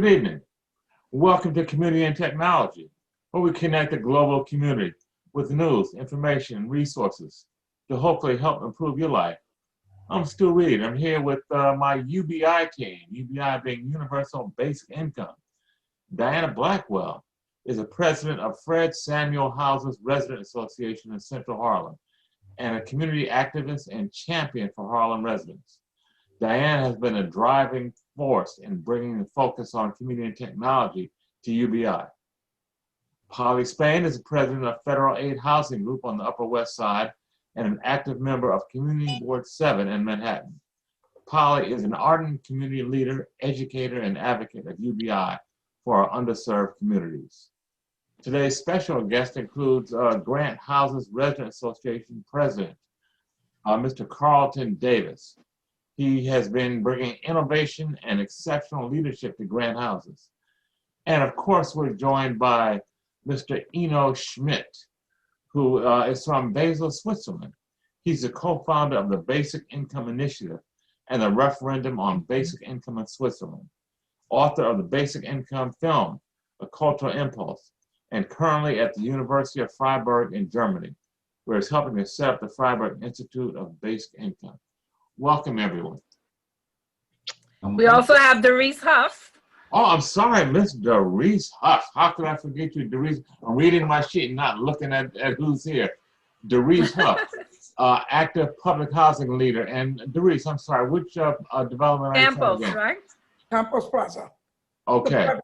Good evening. Welcome to Community and Technology, where we connect the global community with news, information, and resources to hopefully help improve your life. I'm Stu Reed. I'm here with my UBI team, UBI being Universal Basic Income. Diana Blackwell is the president of Fred Samuel Houser's Resident Association in Central Harlem and a community activist and champion for Harlem residents. Diane has been a driving force in bringing the focus on community and technology to UBI. Polly Spain is the president of Federal Aid Housing Group on the Upper West Side and an active member of Community Board 7 in Manhattan. Polly is an ardent community leader, educator, and advocate at UBI for our underserved communities. Today's special guest includes Grant Houser's Resident Association president, Mr. Carlton Davis. He has been bringing innovation and exceptional leadership to Grant Houses. And of course, we're joined by Mr. Enno Schmidt, who is from Basel, Switzerland. He's the co-founder of the Basic Income Initiative and the Referendum on Basic Income in Switzerland, author of the Basic Income film, A Cultural Impulse, and currently at the University of Freiburg in Germany, where he's helping to set up the Freiburg Institute of Basic Income. Welcome, everyone. We also have DoReece Huff. Oh, I'm sorry, Miss DoReece Huff. How could I forget you, DoReece? I'm reading my sheet and not looking at who's here. DoReece Huff, active public housing leader. And DoReece, I'm sorry, which development are you Campos, right? Campos Plaza. Okay.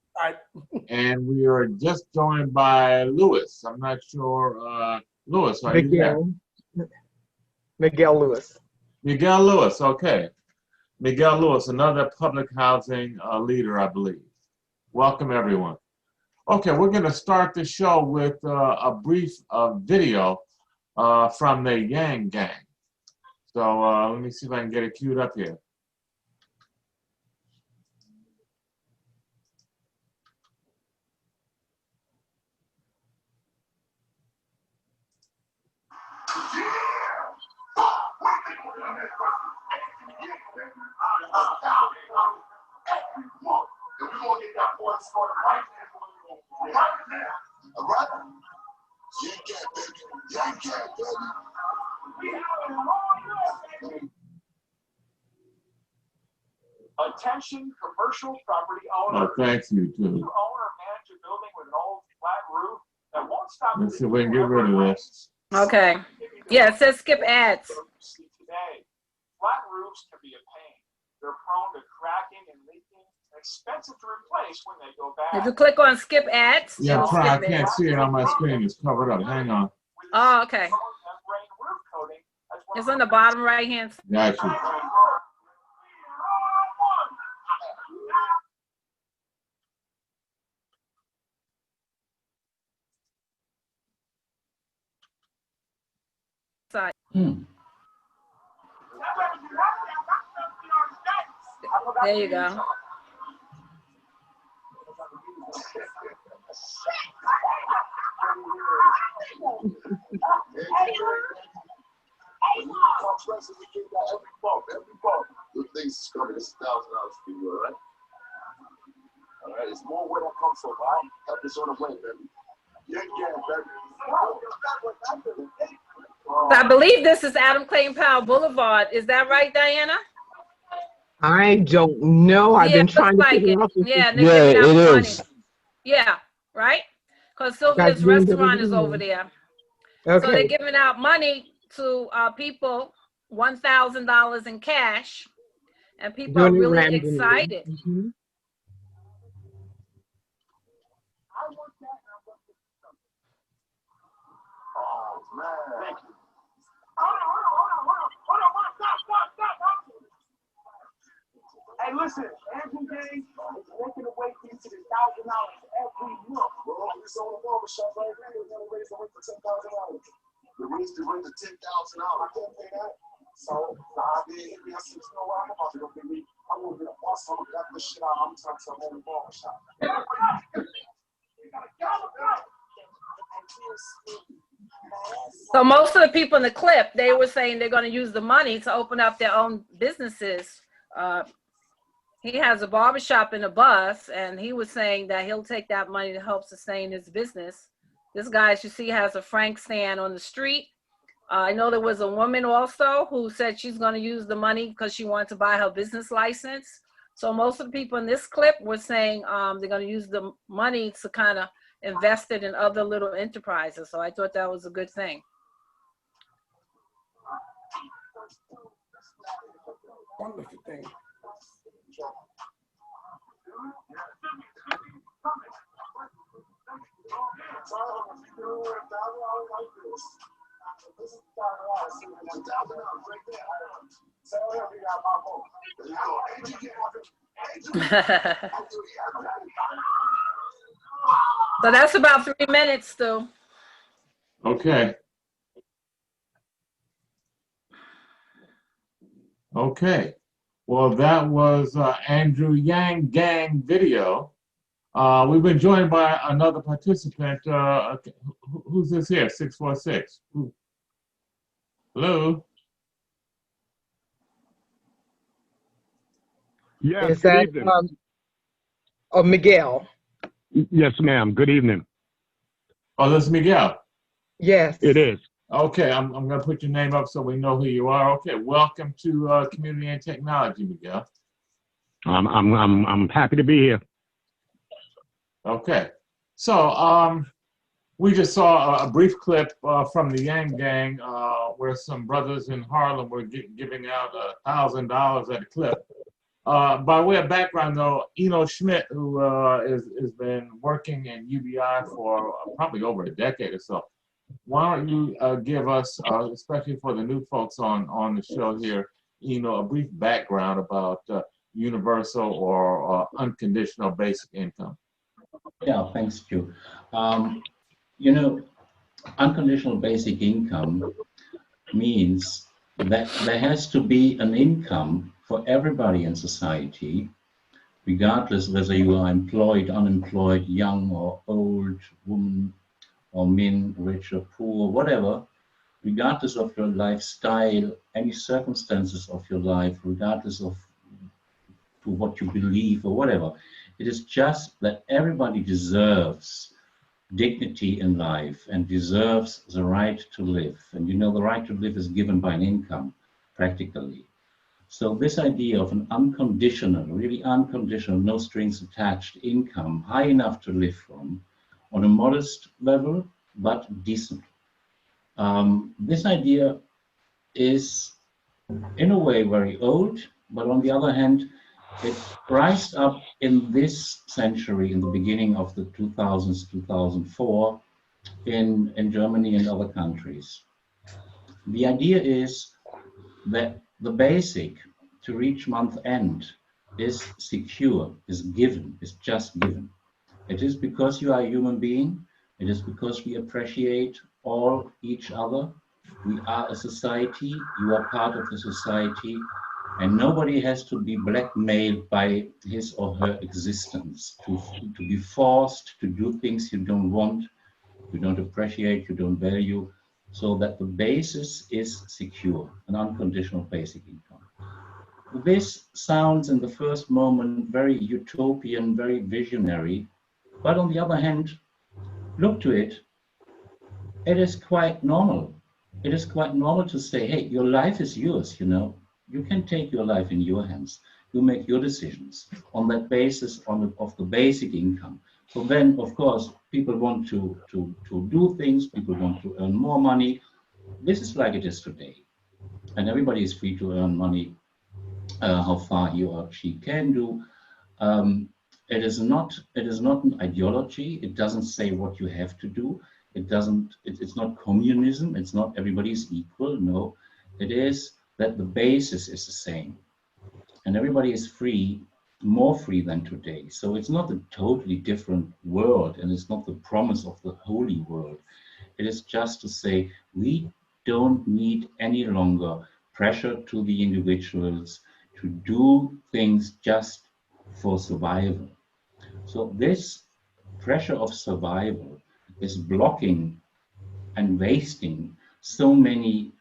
And we are just joined by Lewis. I'm not sure. Lewis, are you there? Miguel Lewis. Miguel Lewis, okay. Miguel Lewis, another public housing leader, I believe. Welcome, everyone. Okay, we're going to start the show with a brief video from the Yang Gang. So let me see if I can get it queued up here. Attention commercial property owners. Oh, thank you, too. You own or manage a building with an old flat roof that won't stop. Let's see if we can get rid of this. Okay. Yeah, it says skip ads. Today, flat roofs can be a pain. They're prone to cracking and leaking, expensive to replace when they go bad. Did you click on skip ads? Yeah, I'm trying. I can't see it on my screen. It's covered up. Hang on. Oh, okay. It's on the bottom right hand side. Got you. There you go. Good things is coming. It's $1,000 for you, all right? All right, it's more where that comes from, all right? Help is on the way, baby. Yeah, baby. I believe this is Adam Clayton Powell Boulevard. Is that right, Diana? I don't know. I've been trying to figure out. Yeah, it is. Yeah, right? Because Sylvia's restaurant is over there. Okay. So they're giving out money to people, $1,000 in cash, and people are really excited. Mm-hmm. Oh, man. Thank you. Hey, listen, Andrew Gang is making a way into the $1,000 every month. Bro, this on the barbershop right here. We're going to raise the rent to $10,000. We raised the rent to $10,000. I can't pay that. So, I did hit me. I said, you know what? I'm about to go get me. I'm going to get a boss. I'm going to cut this shit out. I'm trying to own the barbershop. So most of the people in the clip, they were saying they're going to use the money to open up their own businesses He has a barbershop and a bus, and he was saying that he'll take that money to help sustain his business. This guy, as you see, has a Frank stand on the street. I know there was a woman also who said she's going to use the money because she wanted to buy her business license. So most of the people in this clip were saying they're going to use the money to kind of invest it in other little enterprises. So I thought that was a good thing. Wonderful thing. So that's about 3 minutes, Stu. Okay. Okay. Well, that was Andrew Yang Gang video. We've been joined by another participant. Who's this here? 646. Hello. Yes, Is good that evening. Miguel? Yes, ma'am. Good evening. Oh, this is Miguel. Yes. It is. Okay, I'm going to put your name up so we know who you are. Okay, welcome to Community and Technology, Miguel. I'm happy to be here. Okay, so we just saw a brief clip from the Yang Gang where some brothers in Harlem were giving out $1,000 at a clip. By way of background, though, Enno Schmidt, who has been working in UBI for probably over a decade or so, why don't you give us, especially for the new folks on the show here, a brief background about universal or unconditional basic income? Yeah, thanks, Stu. You know, unconditional basic income means that there has to be an income for everybody in society, regardless whether you are employed, unemployed, young or old, woman or men, rich or poor, whatever, regardless of your lifestyle, any circumstances of your life, regardless of to what you believe or whatever. It is just that everybody deserves dignity in life and deserves the right to live. And the right to live is given by an income, practically. So this idea of an unconditional, really unconditional, no strings attached income, high enough to live from, on a modest level, but decent. This idea is, in a way, very old, but on the other hand, it rised up in this century, in the beginning of the 2000s, 2004, in Germany and other countries. The idea is that the basic to reach month end is secure, is given, is just given. It is because you are a human being. It is because we appreciate all each other. We are a society. You are part of the society. And nobody has to be blackmailed by his or her existence to be forced to do things you don't want, you don't appreciate, you don't value, so that the basis is secure, an unconditional basic income. This sounds in the first moment very utopian, very visionary, but on the other hand, look to it, it is quite normal. It is quite normal to say, hey, your life is yours, You can take your life in your hands. You make your decisions on that basis of the basic income. So then, of course, people want to do things. People want to earn more money. This is like it is today. And everybody is free to earn money how far he or she can do. It is not an ideology. It doesn't say what you have to do. It's not communism. It's not everybody is equal. No, it is that the basis is the same. And everybody is free, more free than today. So it's not a totally different world, and it's not the promise of the holy world. It is just to say we don't need any longer pressure to the individuals to do things just for survival. So this pressure of survival is blocking and wasting so many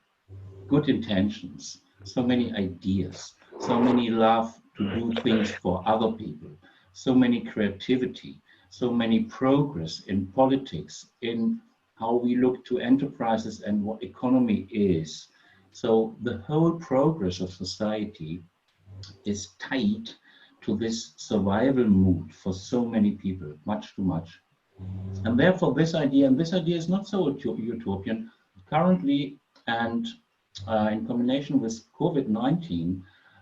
good intentions, so many ideas, so many love to do things for other people, so many creativity, so many progress in politics, in how we look to enterprises and what economy is. So the whole progress of society is tied to this survival mood for so many people, much too much. And therefore this idea is not so utopian currently, and in combination with COVID-19,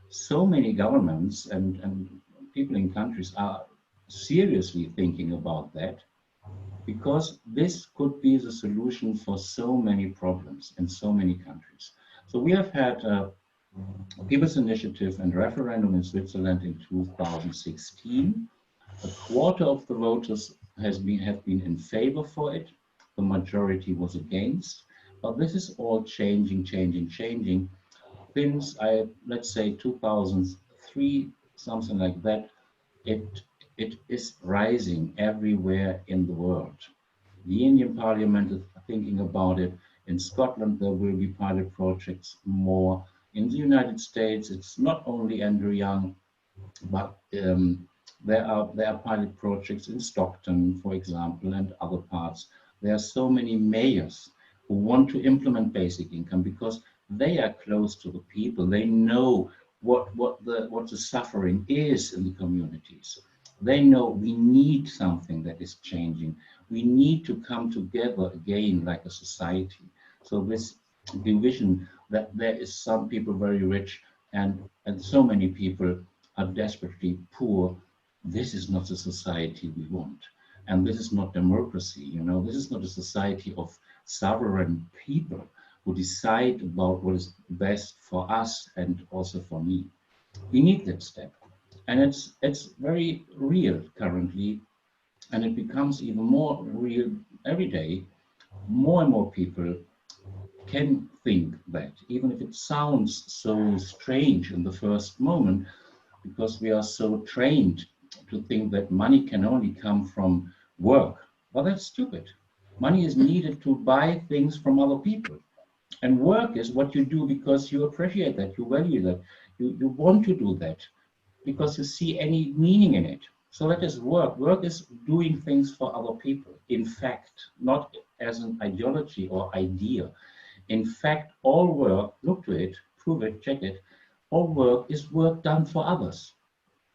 so many governments and people in countries are seriously thinking about that, because this could be the solution for so many problems in so many countries. So we have had a People's Initiative and referendum in Switzerland in 2016. A quarter of the voters have been in favor for it. The majority was against. But this is all changing. Since let's say 2003, something like that, it is rising everywhere in the world. The Indian Parliament is thinking about it. In Scotland, there will be pilot projects more. In the United States, it's not only Andrew Young, but there are pilot projects in Stockton, for example, and other parts. There are so many mayors who want to implement basic income because they are close to the people. They know what the suffering is in the communities. They know we need something that is changing. We need to come together again like a society. So this division that there is some people very rich and so many people are desperately poor, this is not the society we want. And this is not democracy, you know, this is not a society of sovereign people who decide about what is best for us and also for me. We need that step. And it's very real currently, and it becomes even more real every day. More and more people can think that, even if it sounds so strange in the first moment, because we are so trained to think that money can only come from work. Well, that's stupid. Money is needed to buy things from other people. And work is what you do because you appreciate that, you value that, you want to do that because you see any meaning in it. So that is work. Work is doing things for other people. In fact, not as an ideology or idea. In fact, all work, look to it, prove it, check it, all work is work done for others.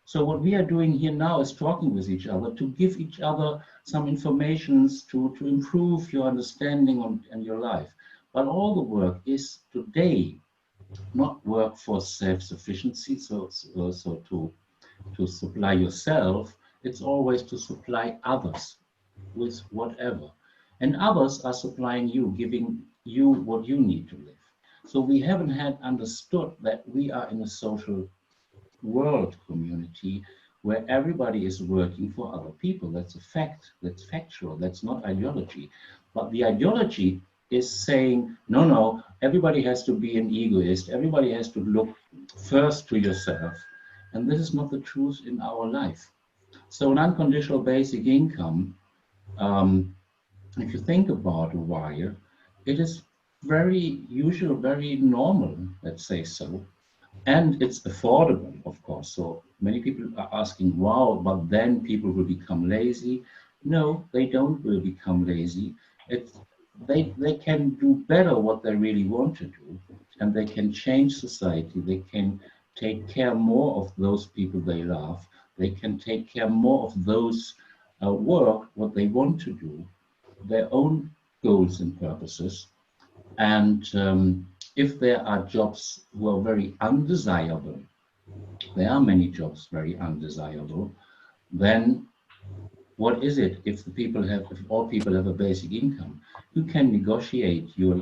So what we are doing here now is talking with each other to give each other some information to improve your understanding and your life. But all the work is today not work for self-sufficiency, so to supply yourself, it's always to supply others with whatever. And others are supplying you, giving you what you need to live. So we haven't had understood that we are in a social world community where everybody is working for other people. That's a fact, that's factual, that's not ideology. But the ideology is saying, no, everybody has to be an egoist, everybody has to look first to yourself. And this is not the truth in our life. So an unconditional basic income, if you think about a while, it is very usual, very normal, let's say so. And it's affordable, of course. So many people are asking, wow, but then people will become lazy. No, they don't will become lazy. They can do better what they really want to do, and they can change society. They can take care more of those people they love. They can take care more of those work, what they want to do, their own goals and purposes. And if there are jobs who are very undesirable, there are many jobs very undesirable, then what is it if all people have a basic income? You can negotiate your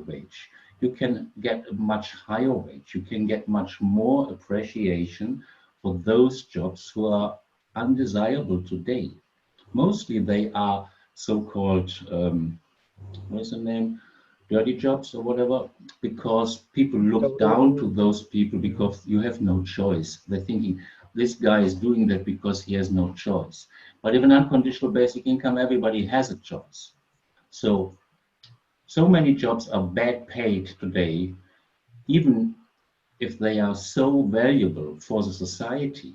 wage. You can get a much higher wage. You can get much more appreciation for those jobs who are undesirable today. Mostly they are so-called, what is the name? Dirty jobs or whatever, because people look down to those people because you have no choice. They're thinking, this guy is doing that because he has no choice. But if an unconditional basic income, everybody has a choice. So many jobs are bad paid today, even if they are so valuable for the society,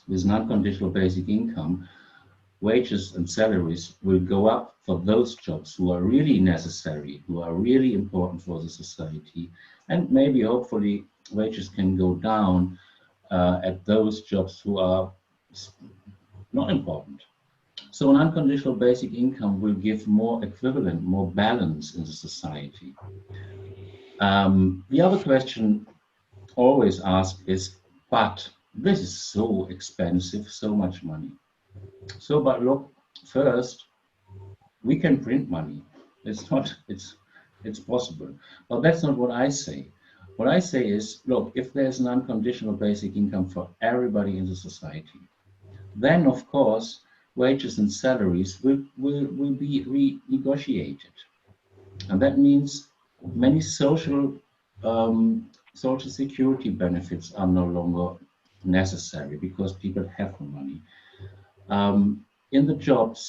with an unconditional basic income, wages and salaries will go up for those jobs who are really necessary, who are really important for the society, and maybe hopefully wages can go down at those jobs who are not important. So an unconditional basic income will give more equivalent, more balance in the society. The other question always asked is, but this is so expensive, so much money. So, but look, first, we can print money. It's possible. But that's not what I say. What I say is, look, if there's an unconditional basic income for everybody in the society, then of course, wages and salaries will be renegotiated. And that means many social security benefits are no longer necessary because people have the money. In the jobs,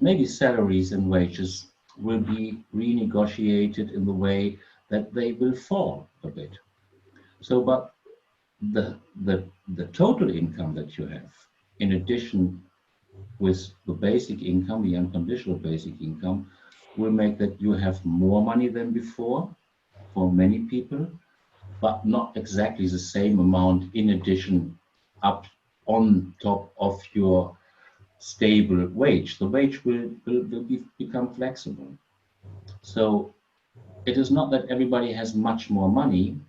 maybe salaries and wages will be renegotiated in the way that they will fall a bit. So, but the total income that you have, in addition with the basic income, the unconditional basic income, will make that you have more money than before for many people, but not exactly the same amount in addition up on top of your stable wage. The wage will become flexible. So it is not that everybody has much more money,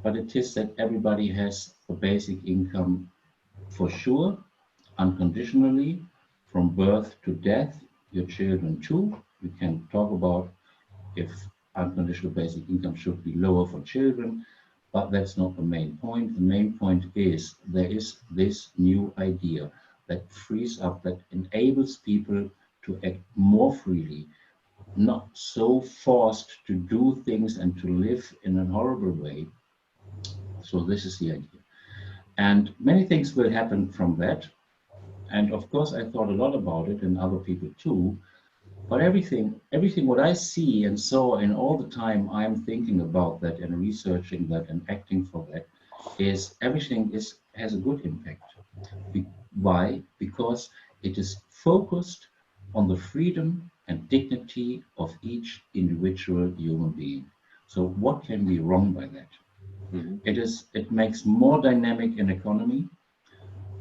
but it is that everybody has a basic income for sure, unconditionally, from birth to death, your children too. We can talk about if unconditional basic income should be lower for children, but that's not the main point. The main point is there is this new idea that frees up, that enables people to act more freely, not so forced to do things and to live in a horrible way. So this is the idea. And many things will happen from that. And of course, I thought a lot about it, and other people too. But everything what I see and saw, and all the time I'm thinking about that and researching that and acting for that, is everything has a good impact. Why? Because it is focused on the freedom and dignity of each individual human being. So what can be wrong by that? It makes more dynamic an economy.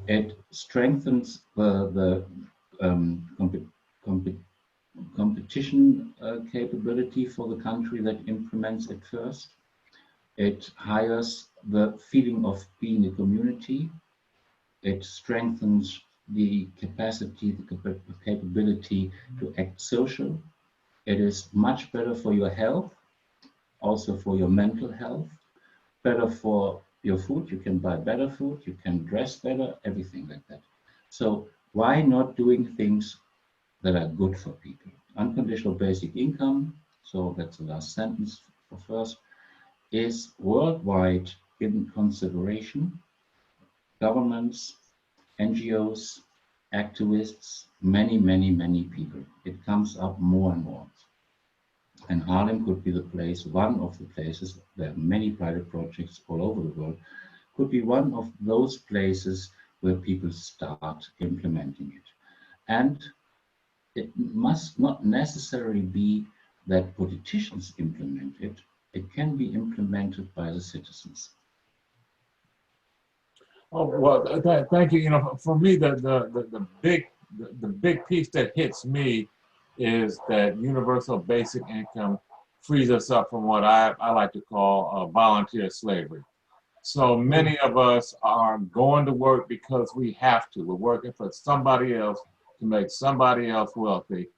It strengthens the competition capability for the country that implements it first. It hires the feeling of being a community. It strengthens the capacity, the capability to act social. It is much better for your health, also for your mental health, better for your food. You can buy better food, you can dress better, everything like that. So why not doing things that are good for people? Unconditional basic income, so that's the last sentence for first, is worldwide in consideration. Governments, NGOs, activists, many people. It comes up more and more. And Harlem could be the place, one of the places, there are many pilot projects all over the world, could be one of those places where people start implementing it. And it must not necessarily be that politicians implement it. It can be implemented by the citizens. Oh, well, thank you. You know, for me, the big piece that hits me is that universal basic income frees us up from what I like to call volunteer slavery. So many of us are going to work because we have to. We're working for somebody else to make somebody else wealthy,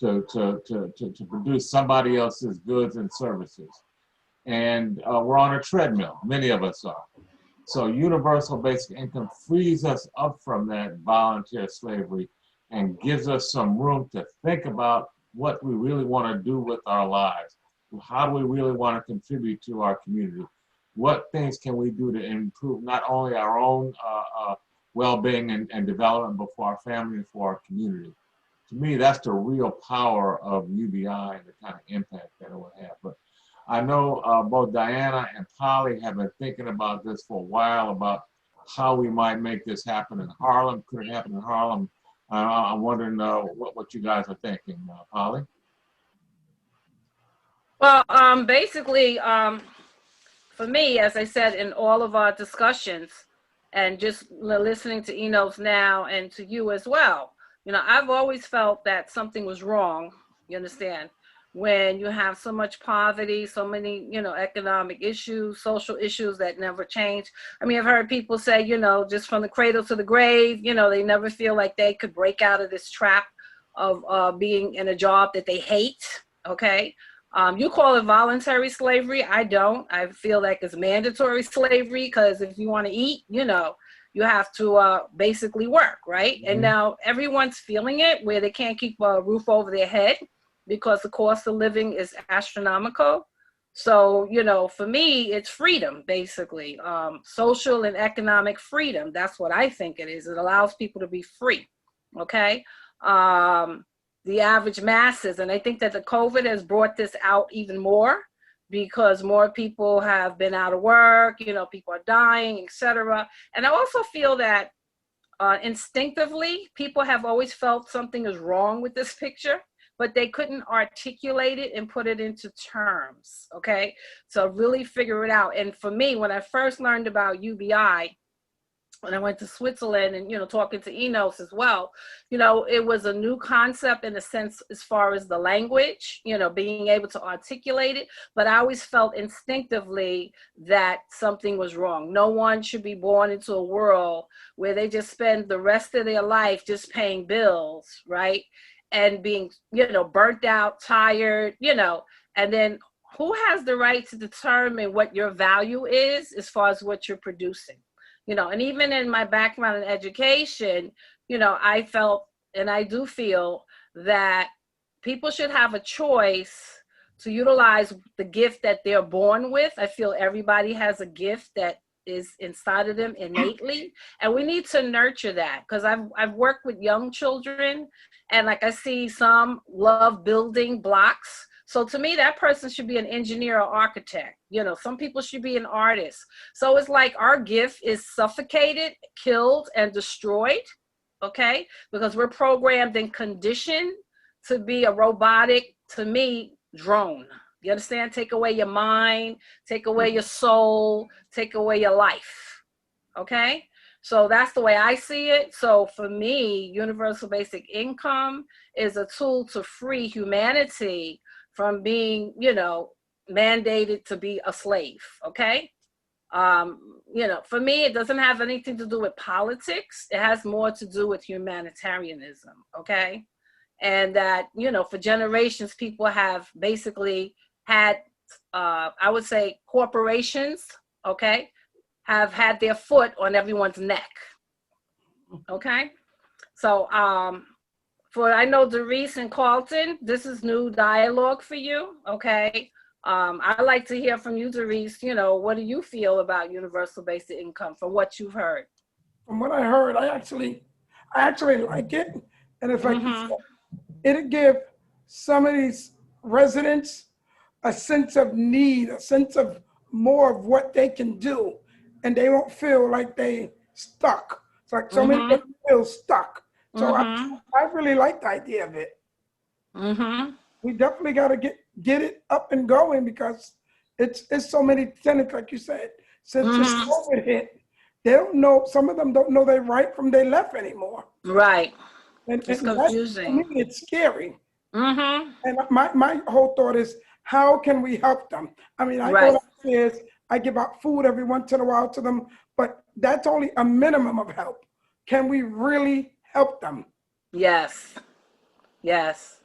to produce somebody else's goods and services. And we're on a treadmill, many of us are. So universal basic income frees us up from that volunteer slavery and gives us some room to think about what we really want to do with our lives. How do we really want to contribute to our community? What things can we do to improve not only our own well-being and development, but for our family and for our community? To me, that's the real power of UBI and the kind of impact that it will have. But I know both Diana and Polly have been thinking about this for a while, about how we might make this happen in Harlem. Could it happen in Harlem? I'm wondering what you guys are thinking, Polly. Well, basically, for me, as I said in all of our discussions, and just listening to Enno's now and to you as well, you know, I've always felt that something was wrong, you understand, when you have so much poverty, so many, you know, economic issues, social issues that never change. I mean, I've heard people say, you know, just from the cradle to the grave, you know, they never feel like they could break out of this trap of being in a job that they hate, okay? You call it voluntary slavery. I don't. I feel like it's mandatory slavery, because if you want to eat, you know, you have to basically work, right? Mm-hmm. And now everyone's feeling it, where they can't keep a roof over their head because the cost of living is astronomical. So, you know, for me, it's freedom, basically. Social and economic freedom. That's what I think it is. It allows people to be free, okay? The average masses. And I think that the COVID has brought this out even more, because more people have been out of work, you know, people are dying, etc. And I also feel that instinctively, people have always felt something is wrong with this picture, but they couldn't articulate it and put it into terms, okay? So really figure it out. And for me, when I first learned about UBI, when I went to Switzerland and, you know, talking to Enos as well, you know, it was a new concept in a sense as far as the language, you know, being able to articulate it. But I always felt instinctively that something was wrong. No one should be born into a world where they just spend the rest of their life just paying bills, right? And being, you know, burnt out, tired, you know, and then who has the right to determine what your value is as far as what you're producing? You know, and even in my background in education, you know, I felt, and I do feel, that people should have a choice to utilize the gift that they're born with. I feel everybody has a gift that is inside of them innately, and we need to nurture that, because I've worked with young children, and like I see some love building blocks. So to me, that person should be an engineer or architect. You know, some people should be an artist. So it's like our gift is suffocated, killed, and destroyed, okay? Because we're programmed and conditioned to be a robotic, to me, drone. You understand? Take away your mind, take away your soul, take away your life, okay? So that's the way I see it. So for me, universal basic income is a tool to free humanity from being, you know, mandated to be a slave, okay? You know, for me, it doesn't have anything to do with politics. It has more to do with humanitarianism, okay? And that, you know, for generations, people have basically had, I would say, corporations, okay, have had their foot on everyone's neck, okay? So, I know DoReece and Carlton, this is new dialogue for you, okay? I'd like to hear from you, DoReece. You know, what do you feel about universal basic income from what you've heard? From what I heard, I actually like it. And it's like, it'll give some of these residents a sense of need, a sense of more of what they can do. And they won't feel like they stuck. It's like so many people feel stuck. So I really like the idea of it. We definitely got to get it up and going, because it's so many tenants, like you said, since COVID hit, they don't know, some of them don't know their right from their left anymore. Right. And it's confusing. To me, it's scary. And my whole thought is, how can we help them? I mean, I go upstairs, I give out food every once in a while to them, but that's only a minimum of help. Can we really help them? Yes. Yes.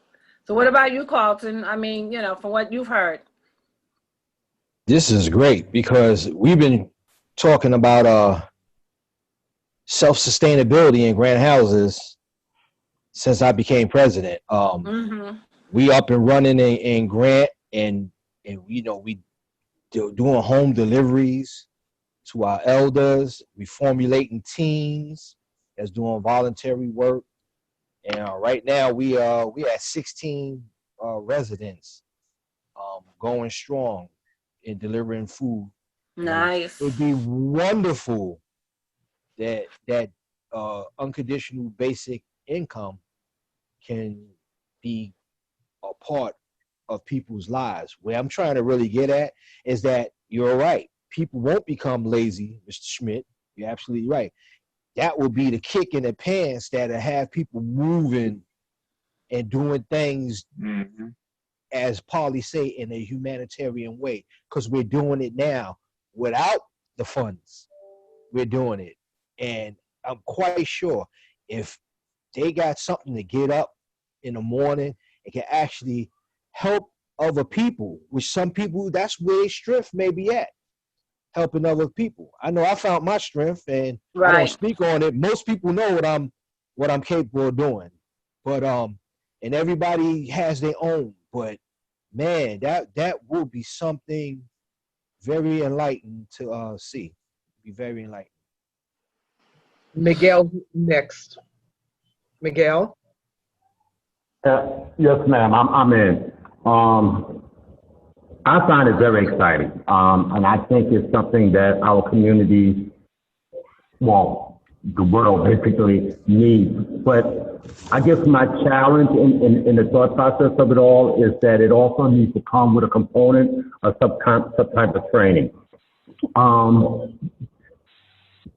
So what about you, Carlton? I mean, you know, from what you've heard. This is great, because we've been talking about self-sustainability in grant houses since I became president. We up and running in grant, and you know, we doing home deliveries to our elders. We formulating teams that's doing voluntary work. And right now we at 16 residents going strong. and delivering food. Nice. It would be wonderful that unconditional basic income can be a part of people's lives. Where I'm trying to really get at is that you're right. People won't become lazy, Mr. Schmidt. You're absolutely right. That will be the kick in the pants that'll have people moving and doing things, as Paulie say, in a humanitarian way, because we're doing it now without the funds. We're doing it. And I'm quite sure if they got something to get up in the morning and can actually help other people, which some people, that's where their strength may be at, helping other people. I know I found my strength, and I don't speak on it. Most people know what I'm capable of doing. But and everybody has their own. But man, that will be something very enlightening to see. Be very enlightening. Miguel next. Miguel? Yes, ma'am. I'm in. I find it very exciting, and I think it's something that our community, well, the world basically needs. But I guess my challenge in the thought process of it all is that it also needs to come with a component of some type of training.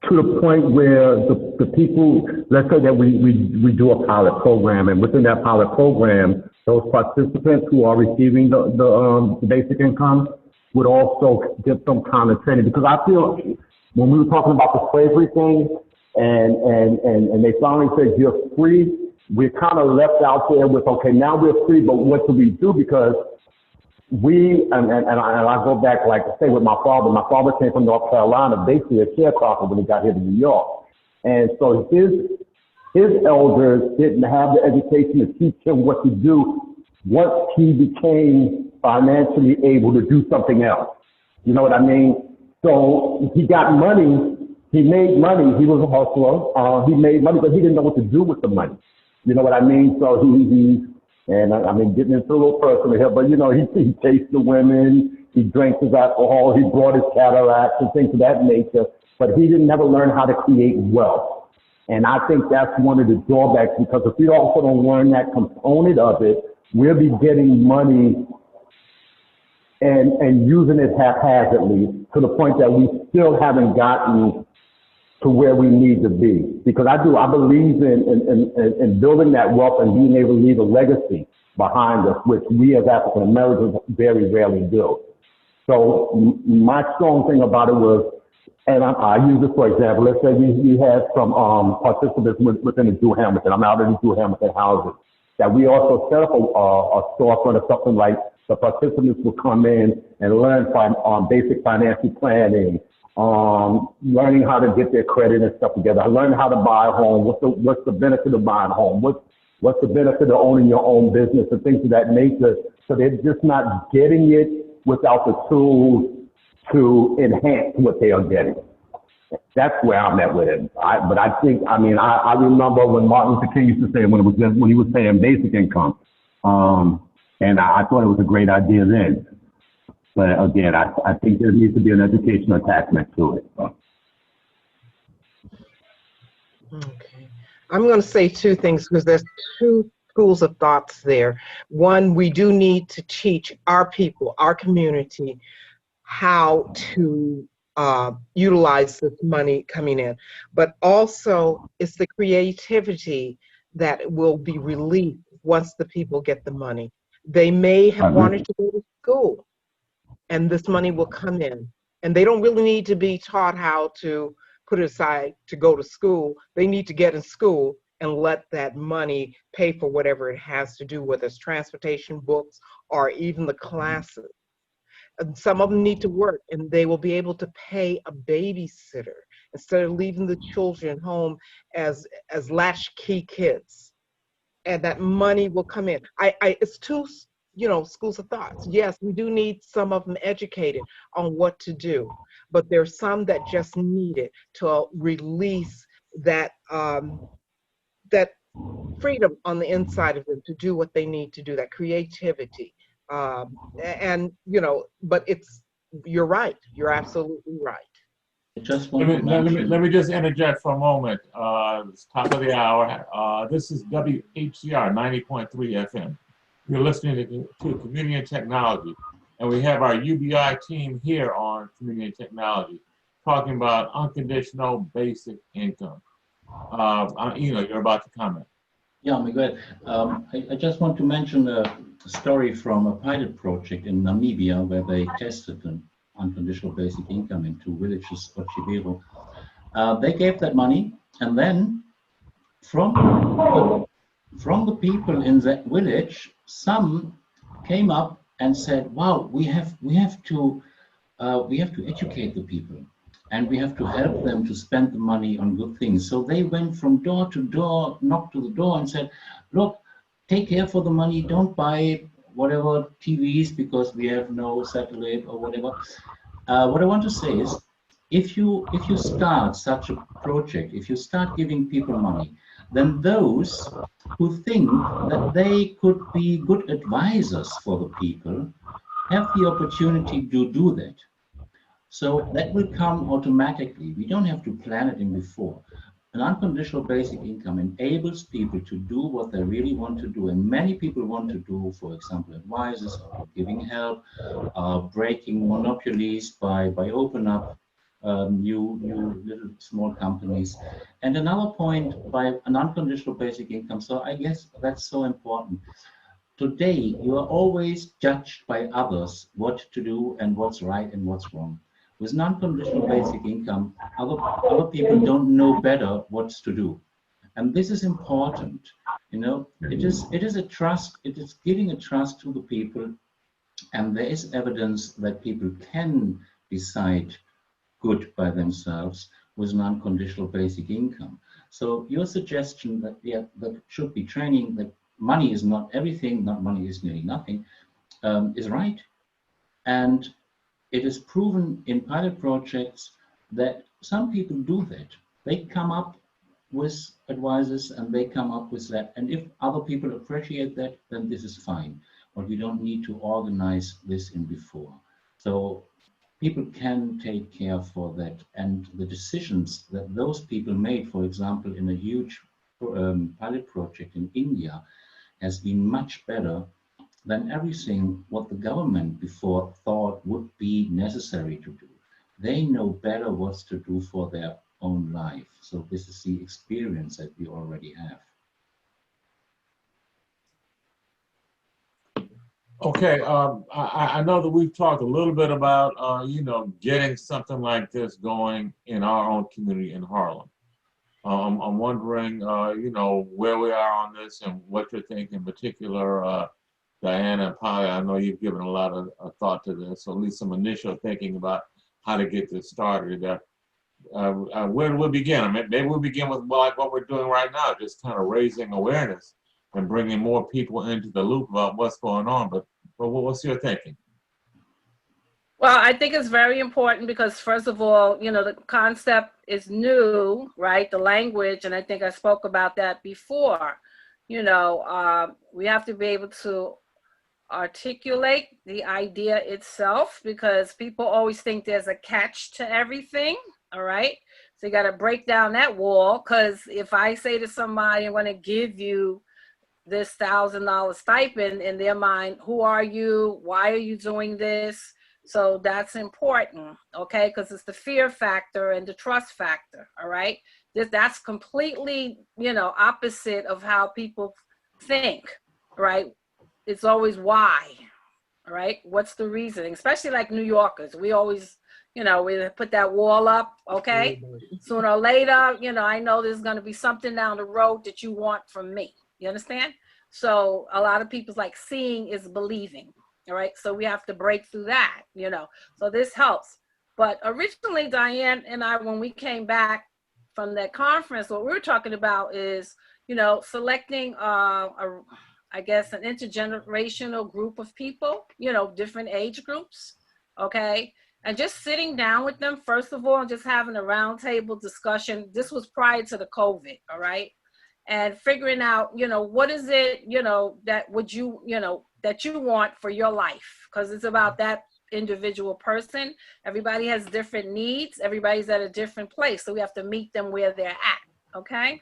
To the point where the people, let's say that we do a pilot program, and within that pilot program, those participants who are receiving the basic income would also get some kind of training. Because I feel when we were talking about the slavery thing, and they finally said you're free, we're kind of left out there with, okay, now we're free, but what do we do? Because I go back, like I say, with my father. My father came from North Carolina, basically a sharecropper when he got here to New York. And so his elders didn't have the education to teach him what to do once he became financially able to do something else. You know what I mean? So he got money, he made money, he was a hustler, he made money, but he didn't know what to do with the money. You know what I mean? So and I mean, getting into a little personal here, but you know, he chased the women, he drank his alcohol, he brought his cataracts and things of that nature, but he didn't never learn how to create wealth. And I think that's one of the drawbacks, because if we also don't learn that component of it, we'll be getting money and using it haphazardly to the point that we still haven't gotten to where we need to be. Because I believe in building that wealth and being able to leave a legacy behind us, which we as African Americans very rarely do. So my strong thing about it was, and I use this for example, let's say we had some participants within the Drew Hamilton. I'm out in the Drew Hamilton houses. That we also set up a storefront or something like the participants will come in and learn basic financial planning, learning how to get their credit and stuff together, learn how to buy a home, what's the benefit of buying a home, what's the benefit of owning your own business and things of that nature. So they're just not getting it without the tools to enhance what they are getting. That's where I'm at with it. But I think, I remember when Martin Luther King used to say when he was saying basic income, and I thought it was a great idea then. But again, I think there needs to be an educational attachment to it. Okay. I'm going to say two things because there's two schools of thoughts there. One, we do need to teach our people, our community, how to utilize this money coming in. But also, it's the creativity that will be released once the people get the money. They may have wanted to go to school, and this money will come in. And they don't really need to be taught how to put it aside to go to school. They need to get in school and let that money pay for whatever it has to do, whether it's transportation, books, or even the classes. And some of them need to work, and they will be able to pay a babysitter instead of leaving the children home as latchkey kids. And that money will come in. It's two, schools of thoughts. Yes, we do need some of them educated on what to do, but there's some that just need it to release that that freedom on the inside of them to do what they need to do, that creativity. But you're right. You're absolutely right. I just want to mention. Let me just interject for a moment. It's top of the hour. This is WHCR 90.3 FM. You're listening to Community and Technology, and we have our UBI team here on Community and Technology talking about unconditional basic income. Enno, you're about to comment. Yeah, Miguel. I just want to mention a story from a pilot project in Namibia where they tested an unconditional basic income in 2 villages of Chivero. They gave that money, and then from the people in that village, some came up and said, "Wow, we have to educate the people, and we have to help them to spend the money on good things." So they went from door to door, knocked to the door, and said, "Look, take care for the money. Don't buy whatever TVs because we have no satellite or whatever." What I want to say is, if you start such a project, if you start giving people money, then those who think that they could be good advisors for the people have the opportunity to do that. So that will come automatically. We don't have to plan it in before. An unconditional basic income enables people to do what they really want to do. And many people want to do, for example, advisors, or giving help, breaking monopolies by open up new little small companies. And another point, by an unconditional basic income. So I guess that's so important. Today, you are always judged by others what to do and what's right and what's wrong. With non-conditional basic income, other people don't know better what to do. And this is important. You know, it is a trust, it is giving a trust to the people, and there is evidence that people can decide good by themselves with non-conditional basic income. So your suggestion that that should be training, that money is not everything, not money is nearly nothing, is right. And it is proven in pilot projects that some people do that. They come up with advisors and they come up with that. And if other people appreciate that, then this is fine. But we don't need to organize this in before. So people can take care for that. And the decisions that those people made, for example, in a huge pilot project in India, has been much better than everything what the government before thought would be necessary to do. They know better what to do for their own life. So this is the experience that we already have. Okay, I know that we've talked a little bit about, getting something like this going in our own community in Harlem. I'm wondering, where we are on this and what you're thinking in particular, Diana and Polly. I know you've given a lot of thought to this, so at least some initial thinking about how to get this started. Where do we begin? I mean, maybe we'll begin with like what we're doing right now, just kind of raising awareness and bringing more people into the loop about what's going on. But what's your thinking? Well, I think it's very important because, first of all, the concept is new, right? The language, and I think I spoke about that before. We have to be able to articulate the idea itself, because people always think there's a catch to everything. All right. So you got to break down that wall, because if I say to somebody, I'm going to give you this $1,000 stipend, in their mind, who are you? Why are you doing this? So that's important. Okay. Because it's the fear factor and the trust factor. All right. That's completely, opposite of how people think, right? It's always why, all right? What's the reason? Especially like New Yorkers, we always, we put that wall up, okay? Sooner or later, I know there's going to be something down the road that you want from me. You understand? So a lot of people's like seeing is believing, all right? So we have to break through that, So this helps. But originally, Diane and I, when we came back from that conference, what we were talking about is, selecting an intergenerational group of people, different age groups, okay? And just sitting down with them, first of all, and just having a roundtable discussion. This was prior to the COVID, all right? And figuring out, what is it, that would you, that you want for your life? Because it's about that individual person. Everybody has different needs. Everybody's at a different place. So we have to meet them where they're at, okay?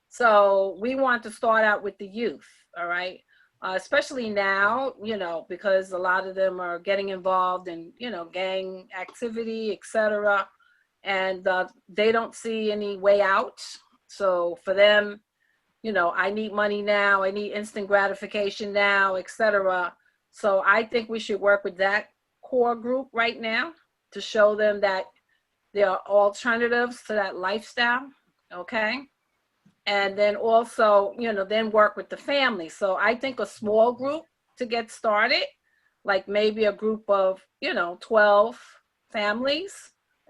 So we want to start out with the youth, all right? Especially now, you know, because a lot of them are getting involved in, you know, gang activity, etc. And they don't see any way out. So for them, you know, I need money now, I need instant gratification now, etc. So I think we should work with that core group right now to show them that there are alternatives to that lifestyle, okay? And then also, you know, then work with the family. So I think a small group to get started, like maybe a group of, you know, 12 families,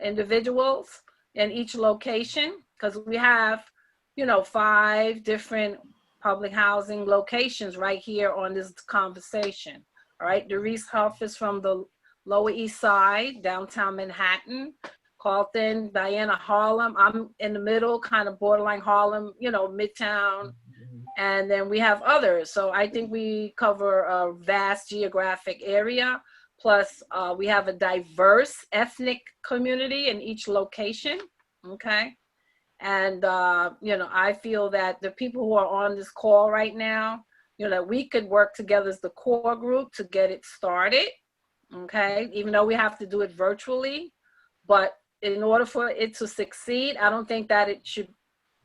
individuals in each location, because we have, you know, 5 different public housing locations right here on this conversation. All right, DoReece Huff is from the Lower East Side, downtown Manhattan. Carlton, Diana, Harlem. I'm in the middle, kind of borderline Harlem, you know, Midtown. And then we have others. So I think we cover a vast geographic area. Plus, we have a diverse ethnic community in each location, okay? And, you know, I feel that the people who are on this call right now, you know, we could work together as the core group to get it started, okay? Even though we have to do it virtually, but in order for it to succeed, I don't think that it should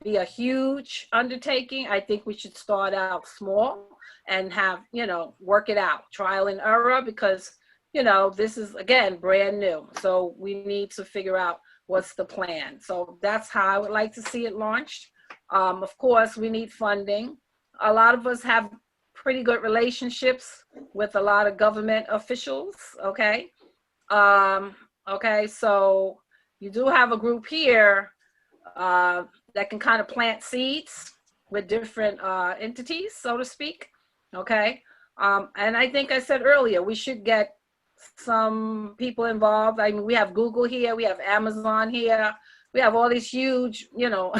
be a huge undertaking. I think we should start out small and have, you know, work it out, trial and error, because, you know, this is, again, brand new. So we need to figure out what's the plan. So that's how I would like to see it launched. Of course, we need funding. A lot of us have pretty good relationships with a lot of government officials, okay? Okay, so you do have a group here that can kind of plant seeds with different entities, so to speak, okay? And I think I said earlier, we should get some people involved. I mean, we have Google here, we have Amazon here, we have all these huge, you know,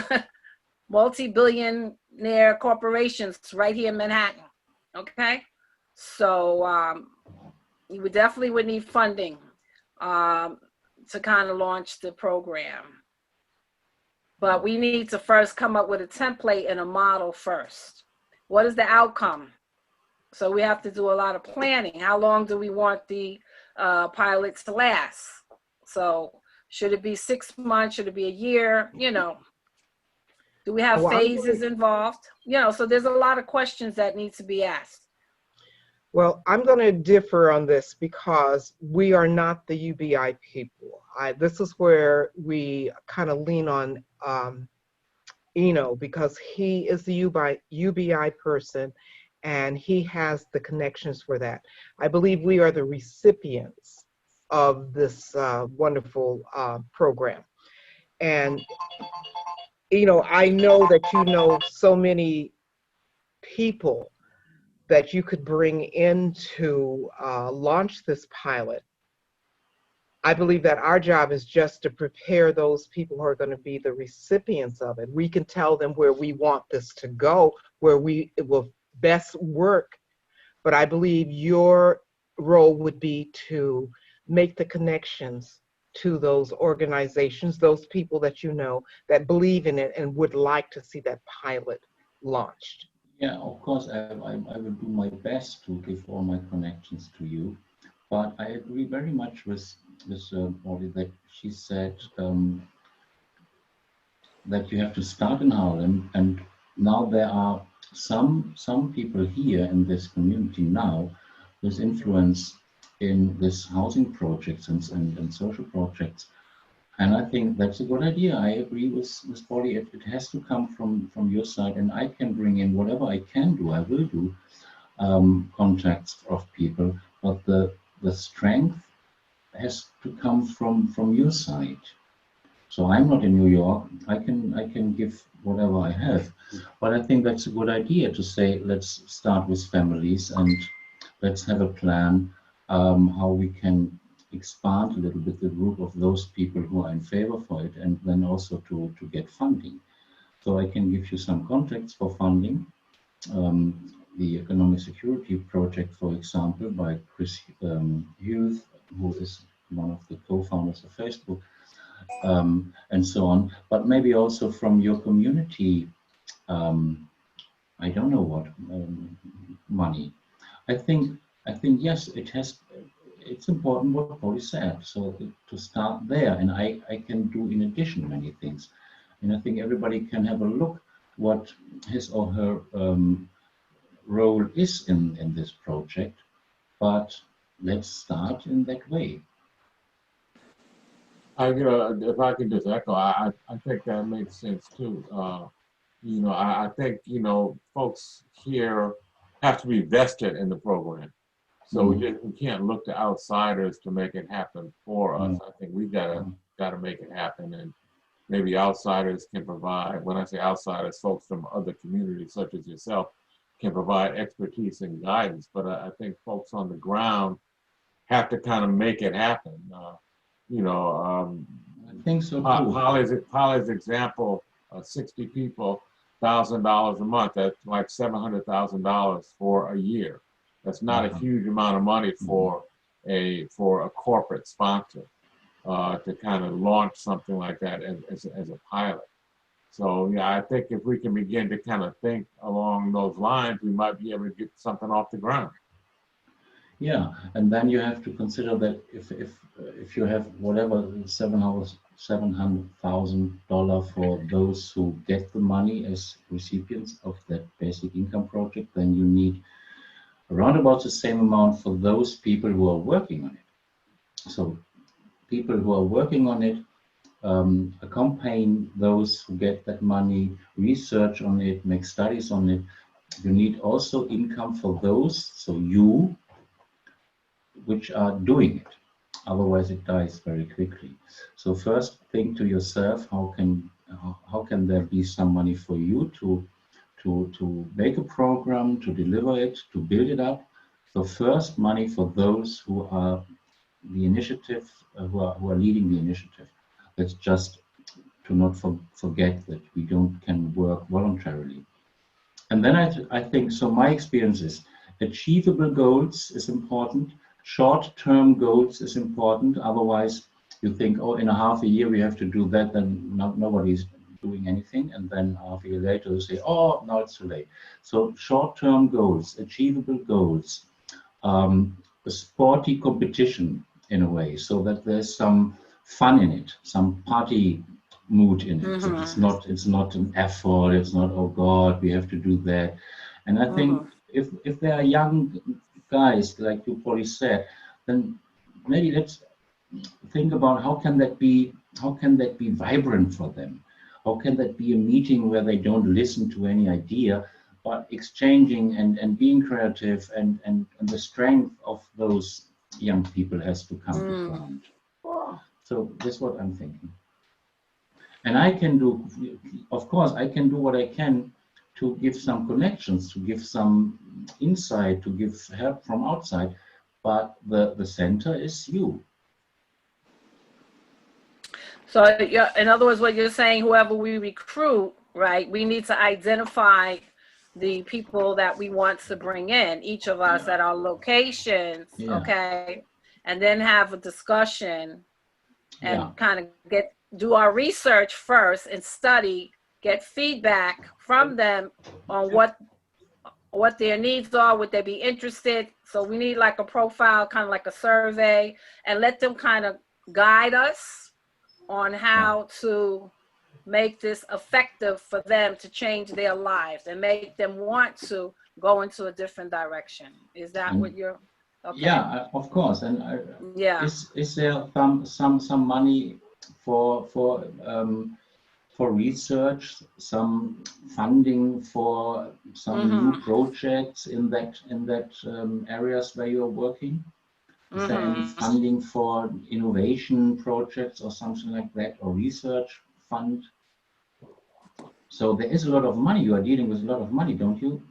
multi-billionaire corporations right here in Manhattan, okay? So we definitely would need funding to kind of launch the program. But we need to first come up with a template and a model first. What is the outcome? So we have to do a lot of planning. How long do we want the pilots to last? So should it be 6 months? Should it be a year? You know, do we have phases involved? You know, so there's a lot of questions that need to be asked. Well, I'm going to differ on this because we are not the UBI people. This is where we kind of lean on Enno, because he is the UBI person and he has the connections for that. I believe we are the recipients of this wonderful program. And, you know, I know that you know so many people that you could bring in to launch this pilot. I believe that our job is just to prepare those people who are going to be the recipients of it. We can tell them where we want this to go, where it will best work. But I believe your role would be to make the connections to those organizations, those people that you know that believe in it and would like to see that pilot launched. Yeah, of course, I will do my best to give all my connections to you, but I agree very much with Molly that she said that you have to start in Harlem, and now there are some people here in this community now with influence in this housing projects and social projects. And I think that's a good idea. I agree with Polly. It has to come from your side, and I can bring in whatever I can do. I will do contacts of people, but the strength has to come from your side. So I'm not in New York. I can give whatever I have, but I think that's a good idea to say let's start with families and let's have a plan how we can expand a little bit the group of those people who are in favor for it, and then also to get funding. So I can give you some contacts for funding. The Economic Security Project, for example, by Chris Hughes who is one of the co-founders of Facebook, and so on. But maybe also from your community, I don't know what money. I think yes, it's important what Polly said. So to start there, and I can do in addition many things, and I think everybody can have a look what his or her role is in this project. But let's start in that way. If I can just echo, I think that makes sense too. I think, folks here have to be vested in the program. So we can't look to outsiders to make it happen for us. I think we gotta make it happen, and maybe outsiders can provide. When I say outsiders, folks from other communities such as yourself can provide expertise and guidance. But I think folks on the ground have to kind of make it happen. I think so too. Polly's example, 60 people, $1,000 a month. That's like $700,000 for a year. That's not a huge amount of money for a corporate sponsor to kind of launch something like that as a pilot. So yeah, I think if we can begin to kind of think along those lines, we might be able to get something off the ground. Yeah, and then you have to consider that if you have whatever $700,000 for those who get the money as recipients of that basic income project, then you need around about the same amount for those people who are working on it. So people who are working on it, accompany those who get that money, research on it, make studies on it. You need also income for those, so you, which are doing it. Otherwise it dies very quickly. So first think to yourself, how can there be some money for you to make a program, to deliver it, to build it up. So first money for those who are the initiative, who are leading the initiative. That's just to not forget that we can work voluntarily. And then I think, so my experience is achievable goals is important. Short-term goals is important. Otherwise, you think, oh, in a half a year we have to do that, then nobody's doing anything. And then half a year later, you say, oh, now it's too late. So short-term goals, achievable goals, a sporty competition in a way, so that there's some fun in it, some party mood in it. So it's not an effort. It's not, oh God, we have to do that. And I think if there are young guys, like you probably said, then maybe let's think about how can that be vibrant for them? How can that be a meeting where they don't listen to any idea, but exchanging and being creative, and the strength of those young people has to come to ground. So that's what I'm thinking. And I can do, of course, I can do what I can to give some connections, to give some insight, to give help from outside, but the center is you. So in other words, what you're saying, whoever we recruit, right, we need to identify the people that we want to bring in, each of us at our locations, okay, and then have a discussion and kind of do our research first and study, get feedback from them on what their needs are, would they be interested. So we need like a profile, kind of like a survey, and let them kind of guide us on how to make this effective for them to change their lives and make them want to go into a different direction. Is that what you're? Okay. Yeah, of course. And is there some money for research, some funding for some new projects in that areas where you're working? Is there any funding for innovation projects or something like that, or research fund? So there is a lot of money. You are dealing with a lot of money, don't you?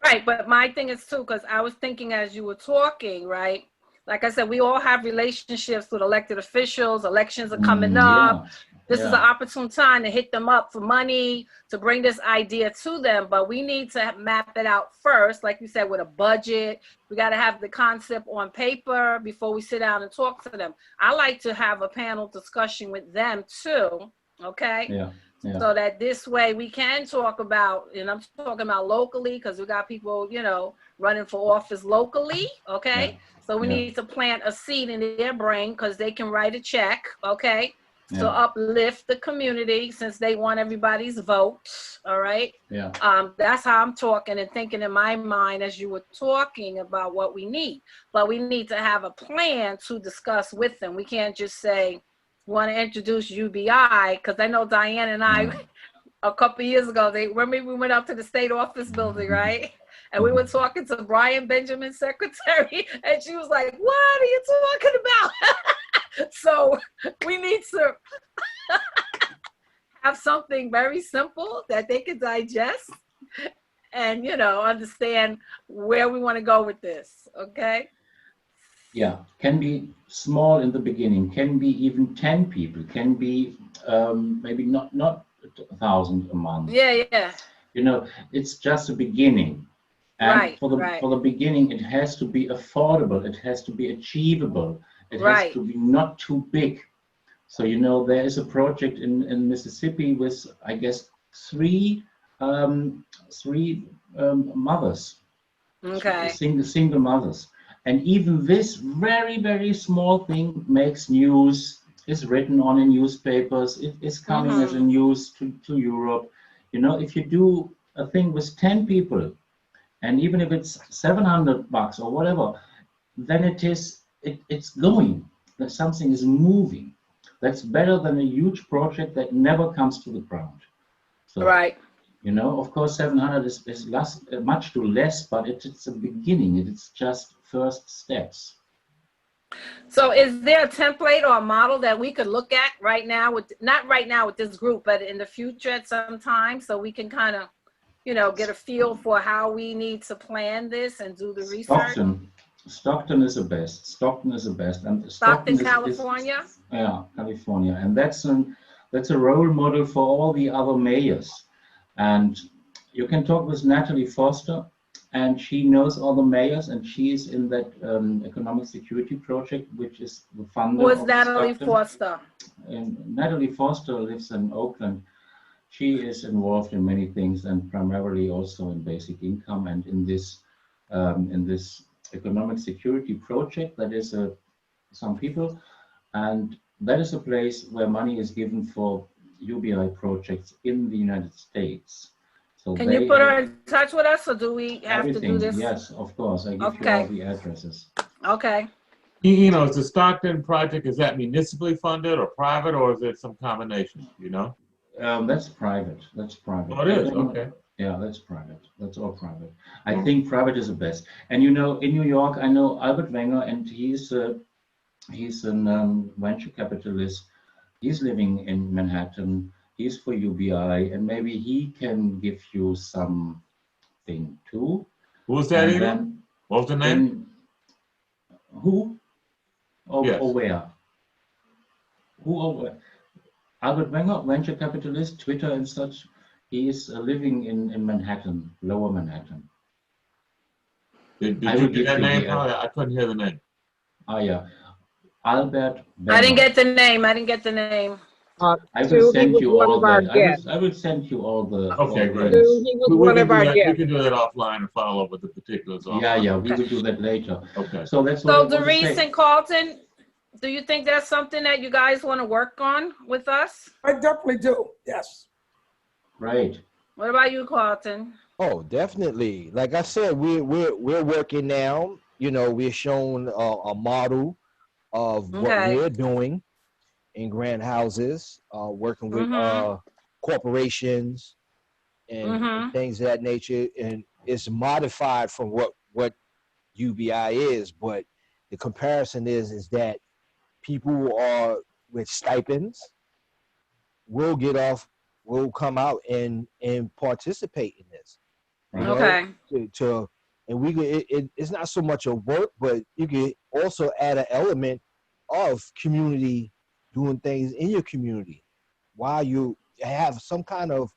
Right, but my thing is too, because I was thinking as you were talking, right? Like I said, we all have relationships with elected officials. Elections are coming up. This is an opportune time to hit them up for money, to bring this idea to them. But we need to map it out first, like you said, with a budget. We got to have the concept on paper before we sit down and talk to them. I like to have a panel discussion with them too, okay? Yeah. Yeah. So that this way we can talk about, and I'm talking about locally, because we got people, you know, running for office locally, okay? Yeah. So we Yeah. need to plant a seed in their brain because they can write a check, okay? Yeah. To uplift the community since they want everybody's vote, all right? Yeah. That's how I'm talking and thinking in my mind as you were talking about what we need. But we need to have a plan to discuss with them. We can't just say, want to introduce UBI, because I know Diane and I, a couple of years ago, we went up to the state office building, right? And we were talking to Brian Benjamin's secretary, and she was like, what are you talking about? So we need to have something very simple that they can digest and, you know, understand where we want to go with this, okay? Yeah, can be small in the beginning, can be even 10 people, can be maybe not 1,000 a month. Yeah, yeah. You know, it's just a beginning. And for the beginning, it has to be affordable, it has to be achievable, it has to be not too big. So, you know, there is a project in Mississippi with, I guess, three mothers. Okay. Single mothers. And even this very, very small thing makes news, is written on in newspapers, it is coming as a news to Europe. You know, if you do a thing with 10 people, and even if it's $700 or whatever, then it's going, that something is moving. That's better than a huge project that never comes to the ground. So, you know, of course, 700 is less, much too less, but it's a beginning. It's just first steps. So is there a template or a model that we could look at right now with, not right now with this group, but in the future at some time, so we can kind of, you know, get a feel for how we need to plan this and do the research? Stockton is the best. Stockton is the best. And Stockton, California? Yeah, California. And that's a role model for all the other mayors. And you can talk with Natalie Foster, and she knows all the mayors, and she is in that economic security project, which is the funder. Who is Natalie Foster? And Natalie Foster lives in Oakland. She is involved in many things, and primarily also in basic income and in this economic security project. That is some people, and that is a place where money is given for UBI projects in the United States. So can you put her in touch with us, or do we have to do this? Yes, of course. I give you all the addresses. Okay. You know, is the Stockton project, is that municipally funded or private, or is it some combination, you know? That's private. That's private. Oh, it is? Okay. Yeah, that's private. That's all private. I think private is the best. And you know, in New York, I know Albert Wenger, and he's a venture capitalist. He's living in Manhattan. He's for UBI, and maybe he can give you something too. Who's that again? What was the name? Who? Or where? Who or where? Albert Wenger, venture capitalist, Twitter and such. He is living in Manhattan, Lower Manhattan. Did you get that name? I couldn't hear the name. Oh yeah, Albert Wenger. I didn't get the name. I didn't get the name. I will send you all the. I will send you all the. Okay, great. He was one of our guests. We can do that offline and follow up with the particulars. Yeah, we will do that later. Okay. So that's what. So DoReece and Carlton, do you think that's something that you guys want to work on with us? I definitely do. Yes. Right. What about you, Carlton? Oh, definitely. Like I said, we're working now. You know, we're shown a model of what we're doing in grant houses, working with corporations and things of that nature, and it's modified from what UBI is. But the comparison is that people are with stipends will come out and participate in this. Okay. And it's not so much a work, but you can also add an element of community, doing things in your community. while you have some kind of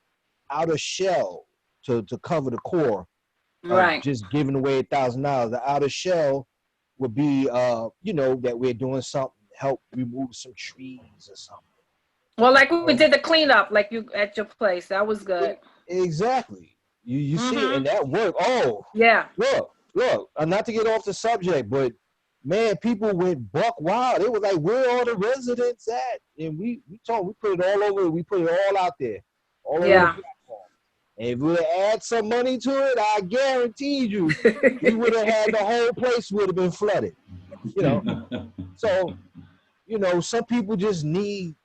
outer shell to cover the core of Right. just giving away $1,000. The outer shell would be, you know, that we're doing something, help remove some trees or something. Well, like we did the cleanup, like you at your place. That was good. Exactly. You see, and that worked. Oh, Yeah. look, not to get off the subject, but man, people went buck wild. They were like, where are the residents at? And we put it all over, we put it all out there, all over the platform. And if we would add some money to it, I guarantee you, we would have had the whole place would have been flooded. You know. So, you know, some people just need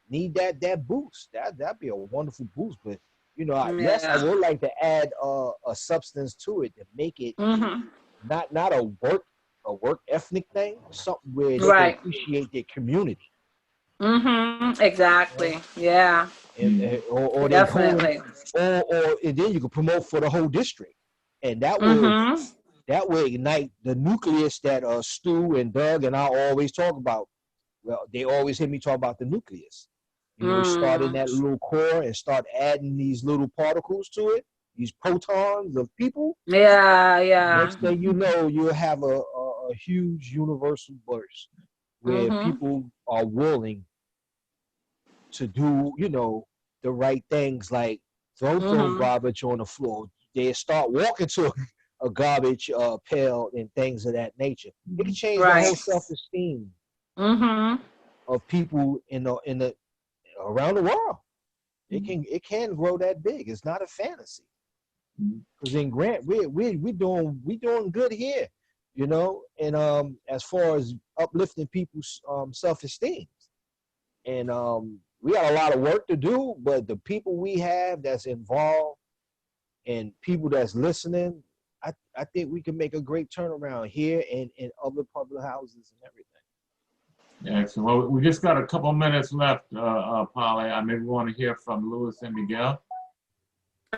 that boost. That'd be a wonderful boost. But you know, yes, I would like to add a substance to it to make it not a work ethnic thing, something where they can appreciate their community. Exactly. Yeah. And, or definitely. Or and then you can promote for the whole district, and that will ignite the nucleus that Stu and Doug and I always talk about. Well, they always hear me talk about the nucleus. You know, start in that little core and start adding these little particles to it, these protons of people. Yeah. Next thing you know, you'll have a huge universal burst where people are willing to do, you know, the right things, like throw garbage on the floor. They start walking to a garbage pail and things of that nature. It can change the whole self-esteem of people in the around the world. It can grow that big. It's not a fantasy. Because in Grant, we doing good here, you know, and as far as uplifting people's self-esteem, and we got a lot of work to do, but the people we have that's involved and people that's listening, I think we can make a great turnaround here and in other public houses and everything. Excellent. Well, we just got a couple minutes left, Polly. I maybe want to hear from Louis and Miguel.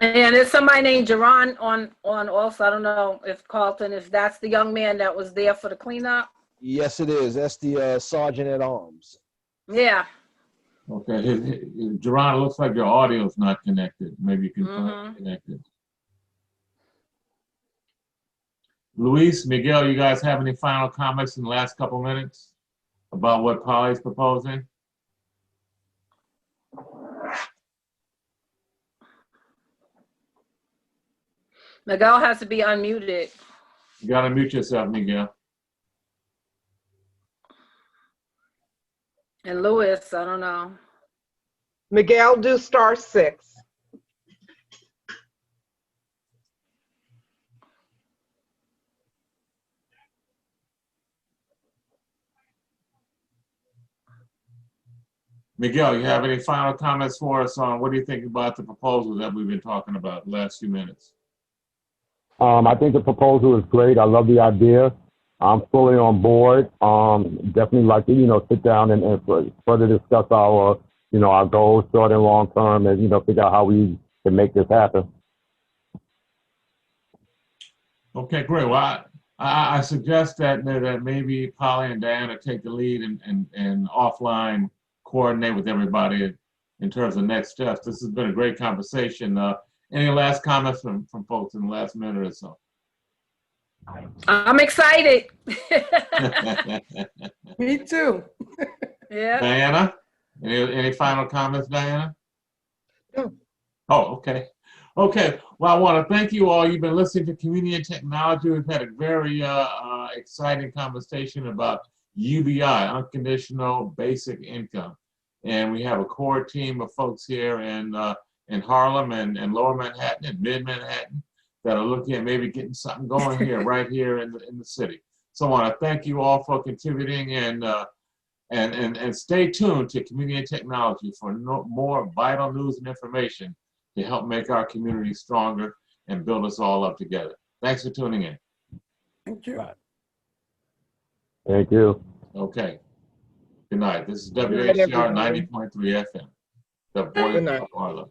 And there's somebody named Jerron on also. I don't know if Carlton, if that's the young man that was there for the cleanup. Yes, it is. That's the sergeant at arms. Yeah. Okay. Jerron, it looks like your audio is not connected. Maybe you can find it connected. Luis, Miguel, you guys have any final comments in the last couple minutes about what Polly's proposing? Miguel has to be unmuted. You gotta mute yourself, Miguel. And Louis, I don't know. Miguel, do *6. Miguel, you have any final comments for us on what do you think about the proposal that we've been talking about the last few minutes? I think the proposal is great. I love the idea. I'm fully on board. Definitely like to, you know, sit down and further discuss our, you know, our goals, short and long term, and, you know, figure out how we can make this happen. Okay, great. Well, I suggest that maybe Polly and Diana take the lead and offline coordinate with everybody in terms of next steps. This has been a great conversation. Any last comments from folks in the last minute or so? I'm excited. Me too. Yeah. Diana, any final comments, Diana? No. Oh, okay. Okay. Well, I want to thank you all. You've been listening to Community and Technology. We've had a very exciting conversation about UBI, Unconditional Basic Income. And we have a core team of folks here in Harlem and Lower Manhattan and Mid Manhattan that are looking at maybe getting something going here, right here in the city. So I want to thank you all for contributing and stay tuned to Community and Technology for more vital news and information to help make our community stronger and build us all up together. Thanks for tuning in. Thank you. Thank you. Okay. Good night. This is night, WHCR everybody. 90.3 FM, the voice of Harlem.